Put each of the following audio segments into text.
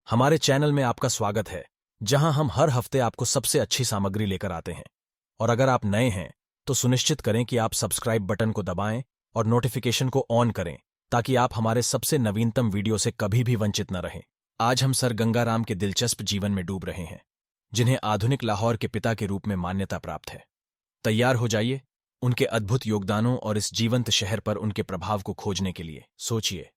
हमारे चैनल में आपका स्वागत है, जहां हम हर हफ्ते आपको सबसे अच्छी सामग्री लेकर आते हैं। और अगर आप नए हैं, तो सुनिश्चित करें कि आप सब्सक्राइब बटन को दबाएं और नोटिफिकेशन को ऑन करें, ताकि आप हमारे सबसे नवीनतम वीडियो से कभी भी वंचित न रहें। आज हम सर गंगाराम के दिलचस्प जीवन में डूब रहे हैं, जिन्हें आधुनिक लाहौर के पिता के रूप में मान्यता प्राप्त है। तैयार हो जाइए उनके अद्भुत योगदानों और इस जीवंत शहर पर उनके प्रभाव को खोजने के लिए। सोचिए,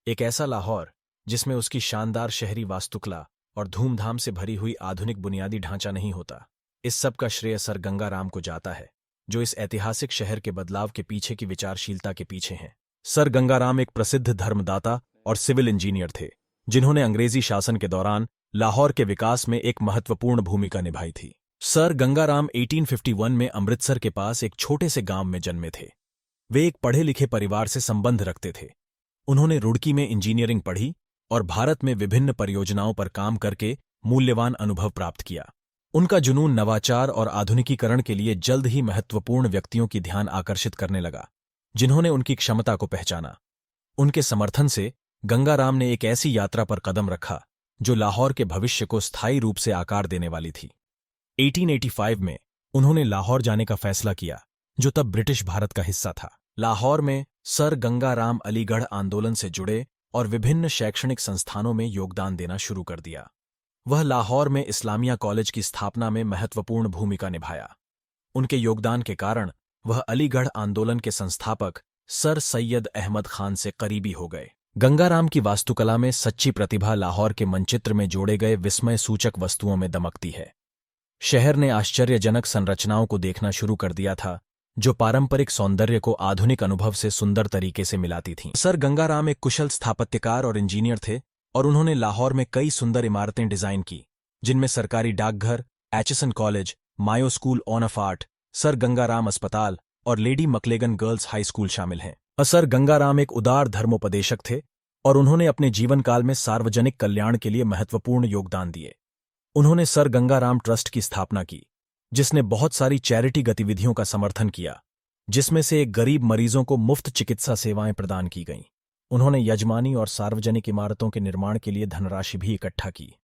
एक ऐसा लाहौर जिसमें उसकी शानदार शहरी वास्तुकला और धूमधाम से भरी हुई आधुनिक बुनियादी ढांचा नहीं होता। इस सब का श्रेय सर गंगाराम को जाता है, जो इस ऐतिहासिक शहर के बदलाव के पीछे की विचारशीलता के पीछे हैं। सर गंगाराम एक प्रसिद्ध धर्मदाता और सिविल इंजीनियर थे, जिन्होंने अंग्रेजी शासन के दौरान लाहौर के विकास में एक महत्वपूर्ण भूमिका निभाई थी। सर गंगाराम 1851 में अमृतसर के पास एक छोटे से गांव में जन्मे थे। वे एक पढ़े लिखे परिवार से संबंध रखते थे। उन्होंने रुड़की में इंजीनियरिंग पढ़ी और भारत में विभिन्न परियोजनाओं पर काम करके मूल्यवान अनुभव प्राप्त किया। उनका जुनून नवाचार और आधुनिकीकरण के लिए जल्द ही महत्वपूर्ण व्यक्तियों की ध्यान आकर्षित करने लगा, जिन्होंने उनकी क्षमता को पहचाना। उनके समर्थन से गंगाराम ने एक ऐसी यात्रा पर कदम रखा जो लाहौर के भविष्य को स्थायी रूप से आकार देने वाली थी। 1885 में उन्होंने लाहौर जाने का फैसला किया, जो तब ब्रिटिश भारत का हिस्सा था। लाहौर में सर गंगाराम अलीगढ़ आंदोलन से जुड़े और विभिन्न शैक्षणिक संस्थानों में योगदान देना शुरू कर दिया। वह लाहौर में इस्लामिया कॉलेज की स्थापना में महत्वपूर्ण भूमिका निभाया। उनके योगदान के कारण वह अलीगढ़ आंदोलन के संस्थापक सर सैयद अहमद खान से करीबी हो गए। गंगाराम की वास्तुकला में सच्ची प्रतिभा लाहौर के मानचित्र में जोड़े गए विस्मय सूचक वस्तुओं में दमकती है। शहर ने आश्चर्यजनक संरचनाओं को देखना शुरू कर दिया था, जो पारंपरिक सौंदर्य को आधुनिक अनुभव से सुंदर तरीके से मिलाती थीं। सर गंगाराम एक कुशल स्थापत्यकार और इंजीनियर थे, और उन्होंने लाहौर में कई सुंदर इमारतें डिजाइन की, जिनमें सरकारी डाकघर, Aitchison college, Mayo school of art, sir Gangaram अस्पताल और lady McLagan girls high school शामिल हैं। सर गंगाराम एक उदार धर्मोपदेशक थे, और उन्होंने अपने जीवन काल में सार्वजनिक कल्याण के लिए महत्वपूर्ण योगदान दिए। उन्होंने सर गंगाराम ट्रस्ट की स्थापना की, जिसने बहुत सारी चैरिटी गतिविधियों का समर्थन किया, जिसमें से एक गरीब मरीजों को मुफ्त चिकित्सा सेवाएं प्रदान की गईं। उन्होंने यजमानी और सार्वजनिक इमारतों के निर्माण के लिए धनराशि भी इकट्ठा की।